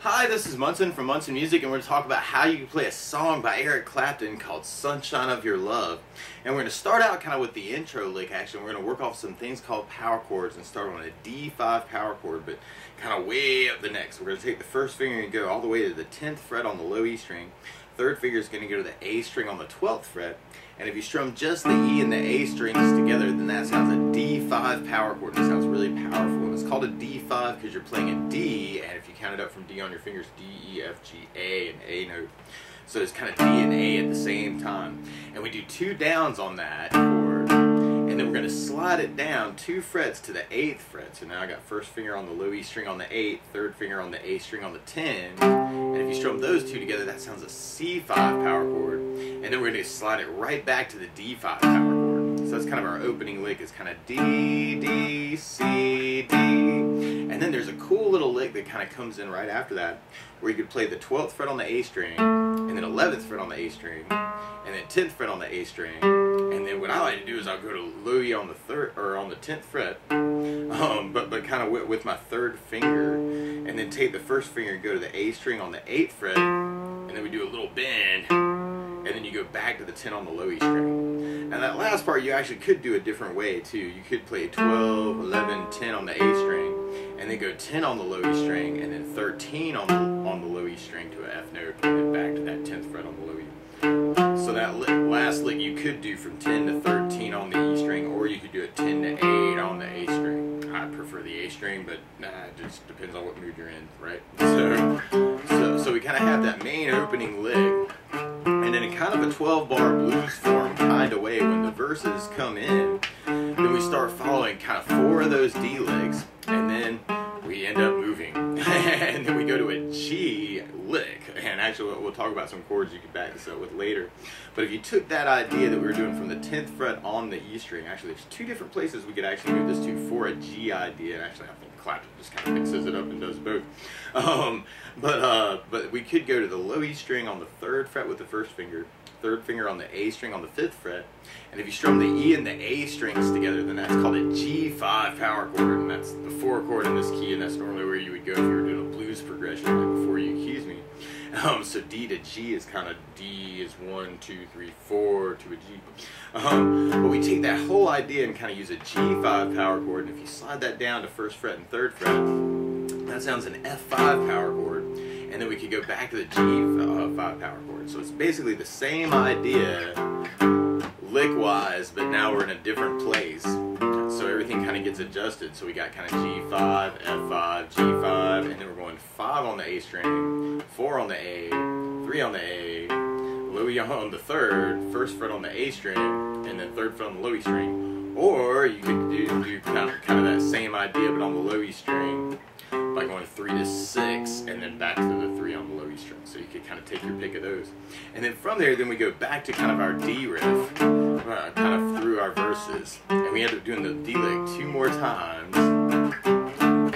Hi, this is Munson from Munson Music, and we're going to talk about how you can play a song by Eric Clapton called Sunshine of Your Love. And we're going to start out kind of with the intro lick action. We're going to work off some things called power chords and start on a D5 power chord, but kind of way up the neck. So we're going to take the first finger and go all the way to the 10th fret on the low E string. Third finger is going to go to the A string on the 12th fret. And if you strum just the E and the A strings together, then that sounds a D5 power chord. And it sounds really powerful. And it's called a D5 because you're playing a D, and if you count it up from D on your fingers, D, E, F, G, A, and A note. So it's kind of D and A at the same time. And we do two downs on that chord, and then we're going to slide it down 2 frets to the 8th fret. So now I got first finger on the low E string on the 8th, third finger on the A string on the 10. And if you strum those two together, that sounds a C5 power chord. And then we're going to slide it right back to the D5 power chord. So that's kind of our opening lick, is kind of D, D, C, D. And then there's a cool little lick that kind of comes in right after that, where you could play the 12th fret on the A string, and then 11th fret on the A string, and then 10th fret on the A string. And then what I like to do is I'll go to low E on the 10th fret, but kind of with my third finger, and then take the first finger and go to the A string on the 8th fret, and then we do a little bend, and then you go back to the 10 on the low E string. And that last part you actually could do a different way too. You could play 12, 11, 10 on the A string, and then go 10 on the low E string, and then 13 on the low E string to an F note, and then back to that 10th fret on the low E. So that last lick you could do from 10 to 13 on the E string, or you could do it 10 to 8 on the A string. I prefer the A string, but it just depends on what mood you're in, right? So we kind of have that main opening lick, and in a kind of a 12-bar blues form kind of way, when the verses come in, then we start following kind of 4 of those D licks, and then we end up moving. And then we go to a G lick. And actually we'll talk about some chords you can back this up with later. But if you took that idea that we were doing from the 10th fret on the E string, actually there's 2 different places we could actually move this to for a G idea. And actually I think Clapton just kind of mixes it up and does both. But we could go to the low E string on the 3rd fret with the first finger, third finger on the A string on the 5th fret, and if you strum the E and the A strings together, then that's called a G5 power chord, and that's the 4 chord in this key, and that's normally where you would go if you were doing a blues progression, like before you accuse me. So D to G is kind of D is 1, 2, 3, 4 to a G. But we take that whole idea and kind of use a G5 power chord, and if you slide that down to 1st fret and 3rd fret, that sounds an F5 power chord. And then we could go back to the G5 power chord. So it's basically the same idea lick-wise, but now we're in a different place. So everything kind of gets adjusted. So we got kind of G5, F5, G5, and then we're going 5 on the A string, 4 on the A, 3 on the A, low E on the 3rd, 1st fret on the A string, and then 3rd fret on the low E string. Or you could do kind of that same idea, but on the low E string, by going 3 to 6, and then back to the 3 on the low E string. So you could kind of take your pick of those. And then from there, then we go back to kind of our D riff, kind of through our verses. And we end up doing the D lick 2 more times.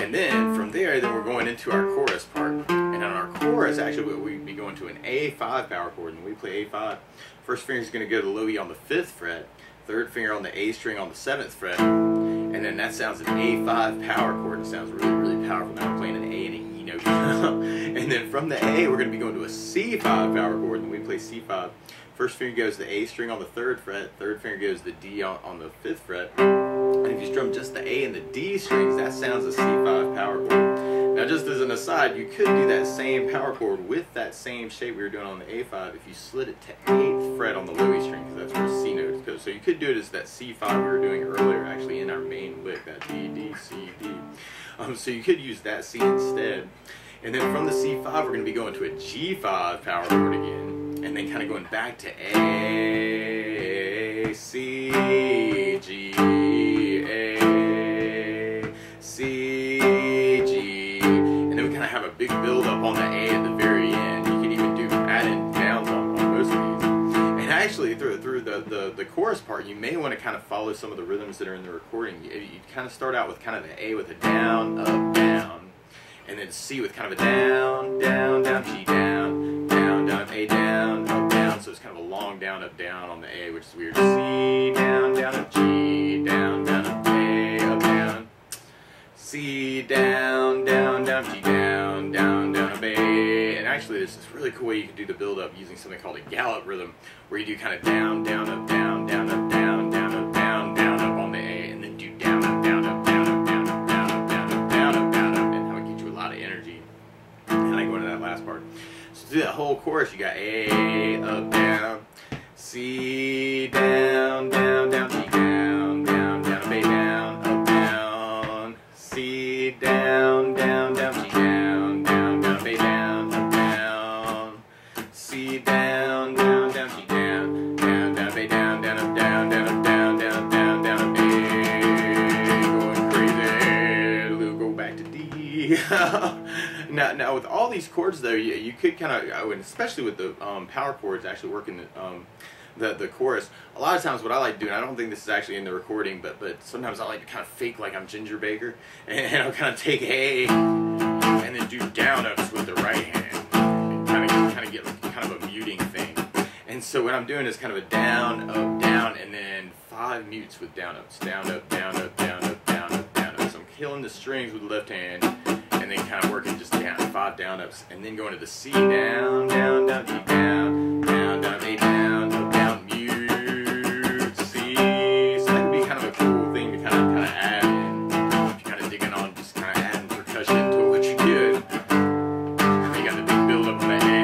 And then from there, then we're going into our chorus part. And on our chorus, actually, we'd be going to an A5 power chord. And when we play A5, first finger is going to go to the low E on the 5th fret, third finger on the A string on the 7th fret, and then that sounds an A5 power chord, and sounds really, really powerful. Now we're playing an A and an E note. And then from the A, we're going to be going to a C5 power chord, and when we play C5, first finger goes to the A string on the 3rd fret, third finger goes to the D on the 5th fret, and if you strum just the A and the D strings, that sounds a C5 power chord. Now just as an aside, you could do that same power chord with that same shape we were doing on the A5 if you slid it to 8th fret on the low E string, because that's where C note goes. So you could do it as that C5 we were doing earlier, actually in our main lick, that D, D, C, D. So you could use that C instead. And then from the C5, we're going to be going to a G5 power chord again, and then kind of going back to A, C, G, A, C, G, and then we kind of have a big build up on the A at the very end. You can even do add-in downs on most of these. And actually, through the chorus part, you may want to kind of follow some of the rhythms that are in the recording. You kind of start out with kind of the A with a down, up, down, and then C with kind of a down, down, down, G down, down, down, A down, up, down. So it's kind of a long down, up, down on the A, which is weird. C down, down, up, G down, down, up, A, up, down. C down, down, down, G down, down, down, up, A, really cool way you can do the build up using something called a gallop rhythm, where you do kind of down, down, up, down, down, up, down, down, up, down, down, up on the A, and then do down, up, down, up, down, up, down, up, down, up, down, up, down, up, down, up, and how it gives you a lot of energy. And I go into that last part. So to do that whole chorus, you got A, up, down, C, down, down, down, G, down, down, down, up, A, down, up, down, C, down, down, down, G, down, down, down, up, A, down, up, down, C, down, down, down, G, down, down, down, up, A, down, down, up, down, down, up, down, down, up, down, down, up, A, going crazy, we'll go back to D. Now with all these chords though, you could kind of, and especially with the power chords actually working the chorus, a lot of times what I like to do, and I don't think this is actually in the recording, but sometimes I like to kind of fake like I'm Ginger Baker, and I'll kind of take A and then do down ups with the right hand, and kind of get like kind of a muting thing. And so what I'm doing is kind of a down, up, down, and then 5 mutes with down ups, down, up, down, up, down, up, down, up, down, up. So I'm killing the strings with the left hand, and then kind of working just down, 5 down ups, and then going to the C, down, down, down, D, down, down, down, A, down, up, down, mute, C. So that would be kind of a cool thing to kind of add in. If you're kind of digging on just kind of adding percussion to what you're doing. And then you got the big build up on the A.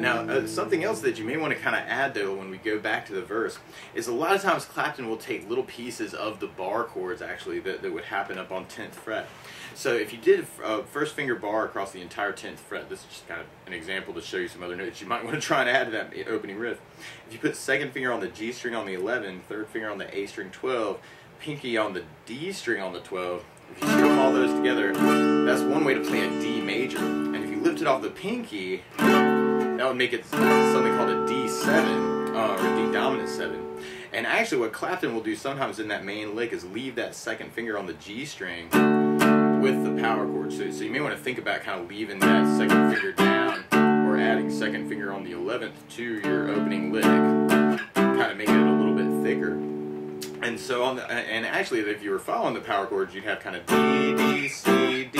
Now, something else that you may want to kind of add though when we go back to the verse is a lot of times Clapton will take little pieces of the bar chords actually that would happen up on 10th fret. So if you did a first finger bar across the entire 10th fret, this is just kind of an example to show you some other notes you might want to try and add to that opening riff. If you put second finger on the G string on the 11, third finger on the A string 12, pinky on the D string on the 12, if you strum all those together, that's one way to play a D major. And if you lift it off the pinky, that would make it something called a D7, or D dominant 7. And actually what Clapton will do sometimes in that main lick is leave that second finger on the G string with the power chord. So you may want to think about kind of leaving that second finger down, or adding second finger on the 11th to your opening lick, kind of make it a little bit thicker. And so and actually if you were following the power chords, you'd have kind of D, D, C, D.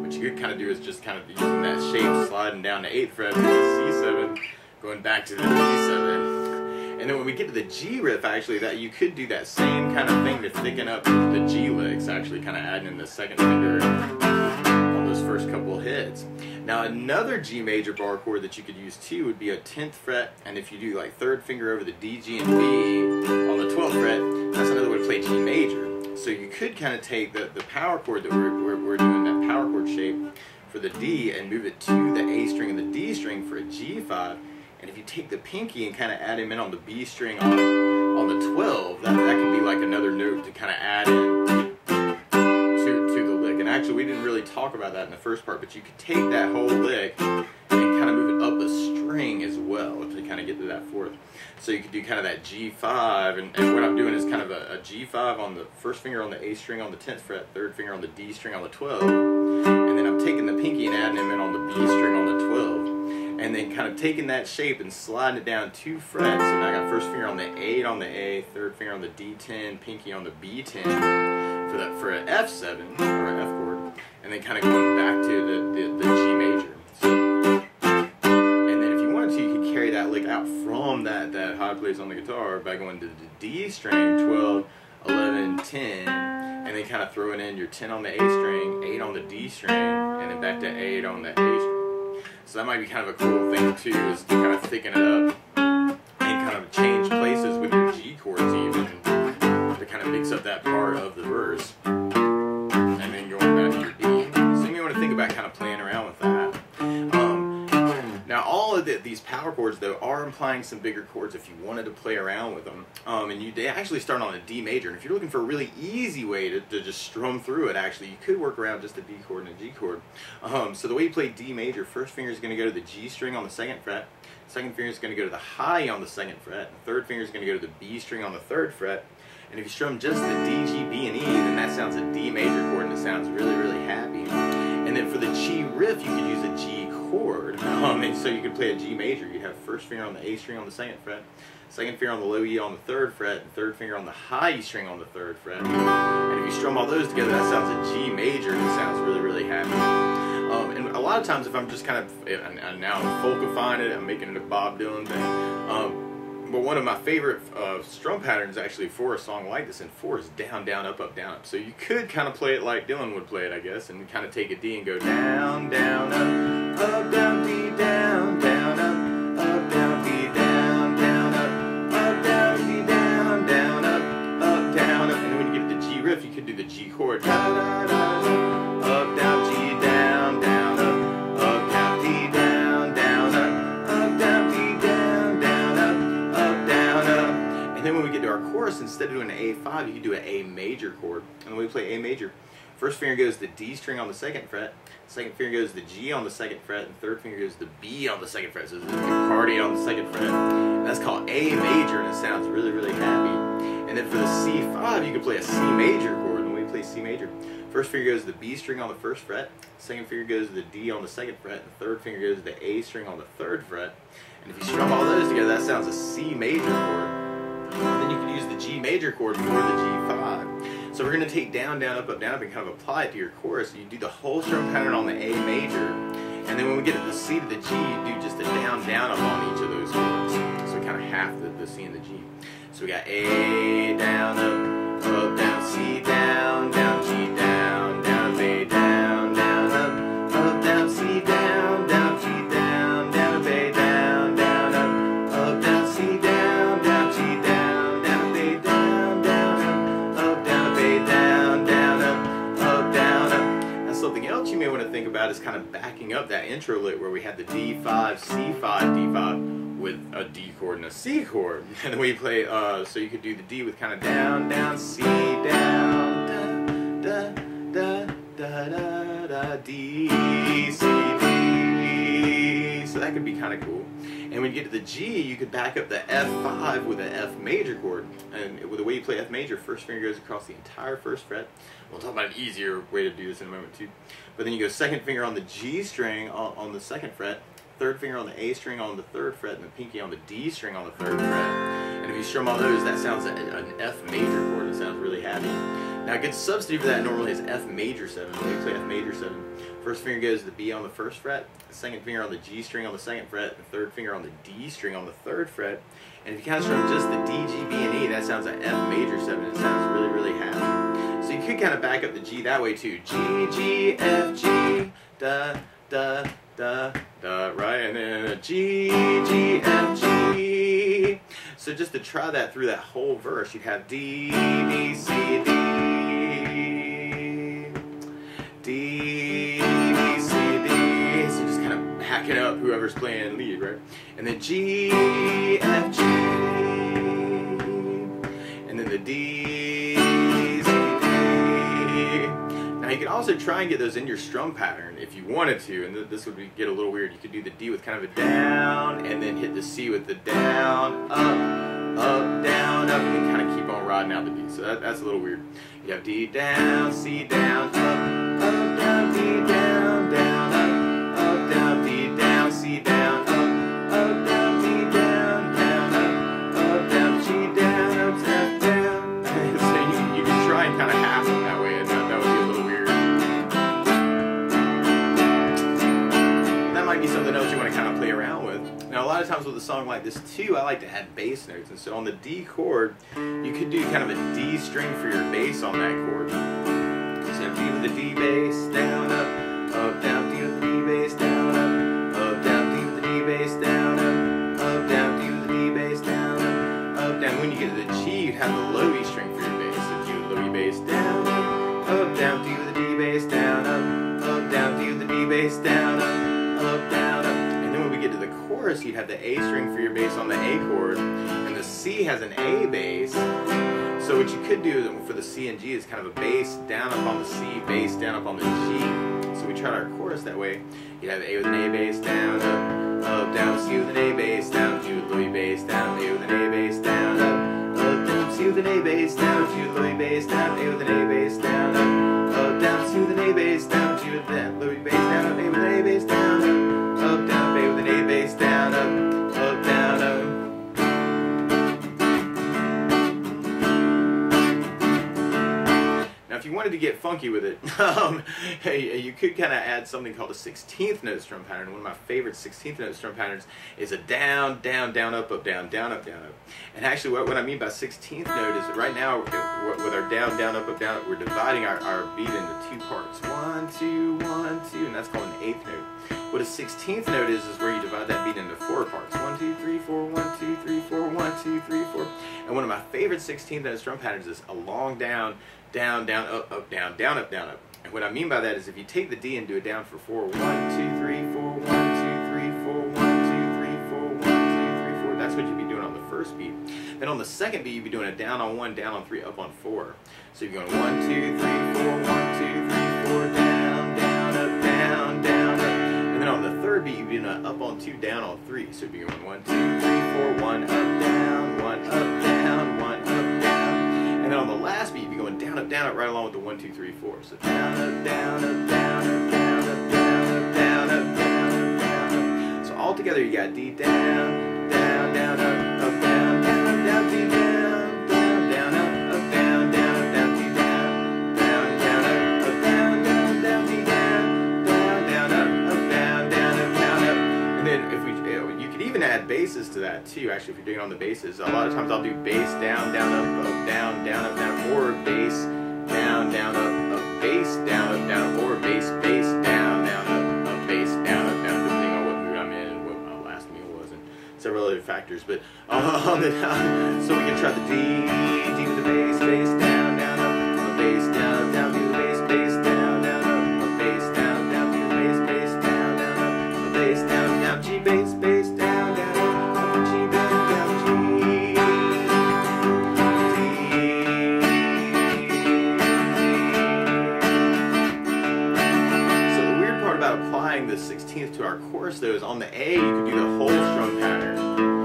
What you could kind of do is just kind of using that shape, sliding down to 8th fret to the C7, going back to the D7. And then when we get to the G riff, actually, that you could do that same kind of thing to thicken up the G licks, actually kind of adding in the second finger on those first couple hits. Now another G major bar chord that you could use too would be a 10th fret, and if you do like third finger over the D, G, and B on the 12th fret, that's another way to play G major. So you could kind of take the power chord that we're doing, that power chord shape for the D, and move it to the A string and the D string for a G5. And if you take the pinky and kind of add him in on the B string on the 12, that can be like another note to kind of add in to the lick. And actually we didn't really talk about that in the first part, but you could take that whole lick and kind of move it up a string as well to kind of get to that fourth. So you could do kind of that G5, and what I'm doing is kind of a G5 on the first finger on the A string on the 10th fret, third finger on the D string on the 12, and then I'm taking the pinky and adding him in on the B string on the 12, and then kind of taking that shape and sliding it down 2 frets. So now I got first finger on the 8 on the A, third finger on the D10, pinky on the B10 for an F7 or an F chord, and then kind of going back to the G major. And then if you wanted to, you could carry that lick out from that how it plays on the guitar by going to the D string, 12, 11, 10, and then kind of throwing in your 10 on the A string, 8 on the D string, and then back to 8 on the A string. So that might be kind of a cool thing too, is to kind of thicken it up and kind of change places with your G chords even, to kind of mix up that part of the verse, and then going back to your D. So you may want to think about kind of playing around with that. Now all of these power chords though are implying some bigger chords if you wanted to play around with them, and they actually start on a D major. And if you're looking for a really easy way to just strum through it, actually you could work around just a D chord and a G chord. So the way you play D major, first finger is going to go to the G string on the 2nd fret, second finger is going to go to the high on the 2nd fret, the third finger is going to go to the B string on the 3rd fret. And if you strum just the D, G, B, and E, then that sounds a D major chord, and it sounds really, really happy. And then for the G riff, you could use a G chord, and so you could play a G major. You'd have first finger on the A string on the 2nd fret, second finger on the low E on the 3rd fret, and 3rd finger on the high E string on the 3rd fret. And if you strum all those together, that sounds a G major, and it sounds really, really happy. And a lot of times if I'm just kind of, and now I'm folkifying it, I'm making it a Bob Dylan thing, but one of my favorite strum patterns actually for a song like this in 4 is down, down, up, up, down, up. So you could kind of play it like Dylan would play it, I guess, and kind of take a D and go down, down, up, down, D, down, down, up, down, D, down, down, up, down, D, down, down, up, down, up. And then when you get to the G riff, you could do the G chord. Da, da, da, da, up, down, G, down, down, up, down, D, down, down, up, down, D, down, down, up, down, up. And then when we get to our chorus, instead of doing an A5, you can do an A major chord. And when we play A major, first finger goes to the D string on the 2nd fret, second finger goes to the G on the 2nd fret, and 3rd finger goes to the B on the 2nd fret. So this is a party on the 2nd fret. And that's called A major, and it sounds really, really happy. And then for the C5, you can play a C major chord. And when we play C major, first finger goes to the B string on the 1st fret, second finger goes to the D on the 2nd fret, and 3rd finger goes to the A string on the 3rd fret. And if you strum all those together, that sounds a C major chord. And then you can use the G major chord for the G5. So we're going to take down, down, up, down, up, and kind of apply it to your chorus. You do the whole strum pattern on the A major, and then when we get to the C to the G, you do just a down, down, up on each of those chords. So we kind of half the C and the G. So we got A, down, up, down, C, down, down, G, down, down, up, A, down, down, up, down, C, down, down, G, down, down, up, A, down, down, up, down, C, down, down, G, down, down, up, A, down, down, up, down, up, A, down, down, up, down, up. Now something else you may want to think about is kind of backing up that intro lick where we had the D5, C5, D5 with a D chord and a C chord. And then we play, so you could do the D with kind of down, down, C, down, da, da, da, da, da, D, C, D. So that could be kind of cool. And when you get to the G, you could back up the F5 with an F major chord. And with the way you play F major, first finger goes across the entire 1st fret. We'll talk about an easier way to do this in a moment too. But then you go second finger on the G string on the 2nd fret, 3rd finger on the A string on the 3rd fret, and the pinky on the D string on the 3rd fret. And if you strum all those, that sounds an F major chord. It sounds really happy. Now a good substitute for that normally is F major 7. When you play F major 7, first finger goes to the B on the 1st fret, second finger on the G string on the 2nd fret, and 3rd finger on the D string on the 3rd fret. And if you kind of strum just the D, G, B, and E, that sounds like F major 7. It sounds really, really happy. So you could kind of back up the G that way too. G, G, F, G, da, da, da, da, right? And then a G, G, F, G. So just to try that through that whole verse, you'd have D, B, C, D, D, B, C, D. So just kind of back it up, whoever's playing lead, right? And then G, F, G. And then the D, C, D. Now you can also try and get those in your strum pattern if you wanted to, and this would get a little weird. You could do the D with kind of a down, and then hit the C with the down, up, down, up, and then kind of keep on riding out the D. So that's a little weird. You have D down, C down, up, down, D down, down, up, down, D down, C down, up, down, D down, down, up, down, G down, up, down. So you can try and kind of half them that way, and that would be a little weird. That might be something else you want to kind of play around with. Now a lot of times with a song like this too, I like to add bass notes, and so on the D chord, you could do kind of a D string for your bass on that chord. So D with the D bass, down, up, down, D with the D bass, down, up, down, D with the D bass, down, up, down, D with the D bass, down, up, down. When you get to the G, you have the low E string for your bass. So D with the low E bass, down, down, D with the D bass, down, down, D with the D bass, down, down, up. And then when we get to the chorus, you'd have the A string for your bass on the A chord, and the C has an A bass. So what you could do for the C and G is kind of a bass down up on the C, bass down up on the G. So we tried our chorus that way. You'd have the A with an A bass, down, up, down, C with an A bass, down, G with low E bass, down, A with an A bass, down, up, down, C with an A bass, down, G with low E bass, down, A with an A bass, down, up, down, C with an A bass, down, G with that low E bass, down, up, A with an A bass, down, up, down, A with an A bass, down, up, down, up. you wanted to get funky with it, you could kind of add something called a 16th note strum pattern. One of my favorite 16th note strum patterns is a down, down, down, up, down, down, up, down, up. And actually what I mean by 16th note is that right now with our down, down, up, down, up, we're dividing our beat into 2 parts. 1, 2, 1, 2, and that's called an 8th note. What a 16th note is where you divide that beat into 4 parts. 1, 2, 3, 4, 1, 2, 3, 4, 1, 2, 3, 4. And one of my favorite 16th note strum patterns is a long down, down, down, up, down, down, up, down, up. And what I mean by that is if you take the D and do it down for 4, 1, 2, 3, 4, 1, 2, 3, 4, 1, 2, 3, 4, 1, 2, 3, 4, that's what you'd be doing on the first beat. Then on the second beat, you'd be doing a down on 1, down on 3, up on 4. So you're going 1, 2, 3, 4, 1, 2, 3, 4, down, down, up, down, down, up. And then on the third beat, you'd be doing an up on 2, down on 3. So you'd be going 1, 2, 3, 4, 1, up, down, 1, up, down, 1, up, down. And then on the last beat, you'd be going down, up, right along with the 1, 2, 3, 4. So down, up, down, up, down, up, down, up, down, up, down, up, down, up, down, up. So all together, you got D down, down, down, up, down, down, down, D down, down, down, up, down, down, up, down, D down, down, down, up, down, down, down, D down, down, down, up, down, down, up, down, up. And then if you could even add basses to that too. Actually, if you're doing it on the basses, a lot of times I'll do bass down, down, up, down, down, up, down, or bass down, down, up, bass down, up, down, or bass, down, down, up, bass down, up, down, depending on what mood I'm in and what my last meal was, and several other factors. But on the down, so we can try the D with the bass, down, down, up, bass down, down, do the bass, down, down, up, bass down, down, do the bass, down, down, up, bass down, down, G bass, down, down, up, G down, down, G, So the weird part about applying the 16th to our chorus though is on the A you could do the whole strum pattern,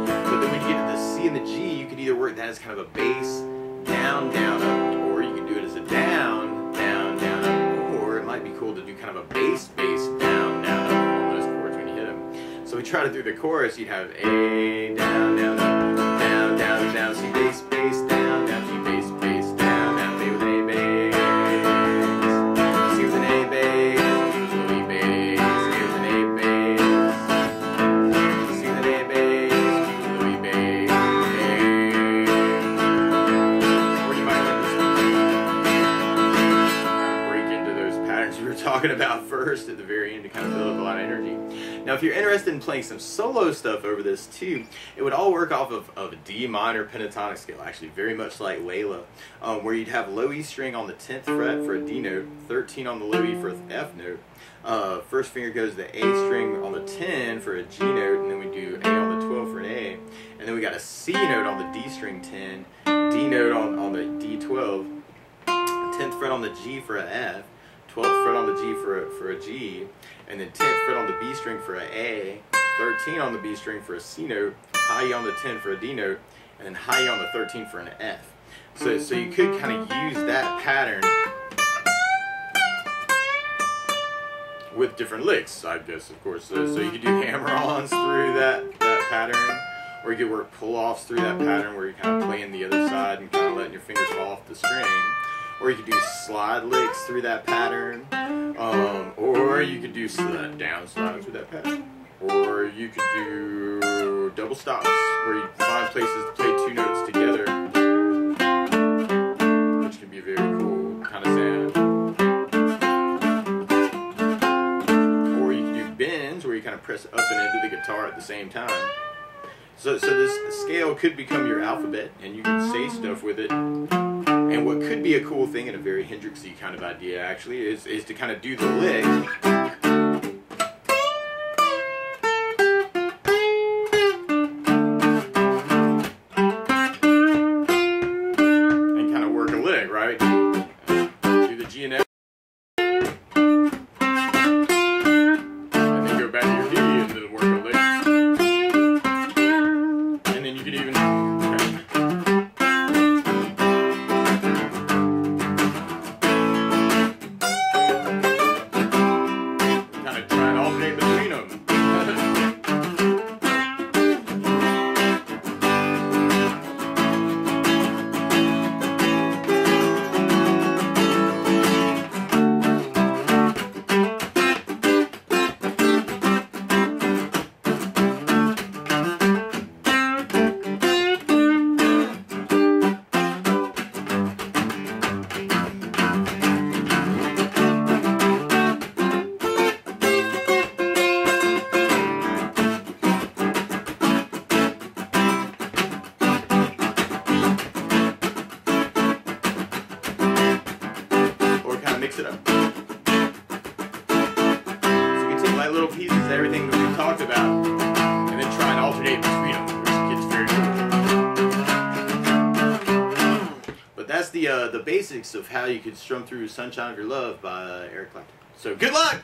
but then when you get to the C and the G you could either work that as kind of a bass down, down, up, or you could do it as a down, down, down, up, or it might be cool to do kind of a bass, down, down, up on those chords when you hit them. So we try to do the chorus, you'd have A, down, down, up, down, down, down, C, bass, down, down, G, bass, down, down, A with an A bass, C with an A bass, E bass, A with an A bass, C with an A bass, E bass, or you might just break into those patterns we were talking about first at the very end to kind of build up a lot of energy. Now, if you're interested in playing some solo stuff over this too, it would all work off of a D minor pentatonic scale, actually very much like Layla, where you'd have low E string on the 10th fret for a D note, 13 on the low E for an F note, first finger goes to the A string on the 10 for a G note, and then we do A on the 12 for an A, and then we got a C note on the D string 10, D note on the D12, 10th fret on the G for an F, 12th fret on the G for a G, and then 10th fret on the B string for an A, 13 on the B string for a C note, high E on the 10 for a D note, and then high E on the 13 for an F. So you could kind of use that pattern with different licks, I guess, of course. So you could do hammer-ons through that pattern, or you could work pull-offs through that pattern where you're kind of playing the other side and kind of letting your fingers fall off the string. Or you could do slide licks through that pattern, or you could do down slides with that pattern, or you could do double stops where you find places to play 2 notes together, which can be a very cool kind of sound. Or you can do bends where you kind of press up and into the guitar at the same time. So this scale could become your alphabet, and you can say stuff with it. And what could be a cool thing and a very Hendrixy kind of idea actually is to kind of do the lick and kind of work a lick, right? Do the G and F and then go back to your D and then work a lick. And then you could even the basics of how you could strum through "Sunshine of Your Love" by Eric Clapton. So good luck.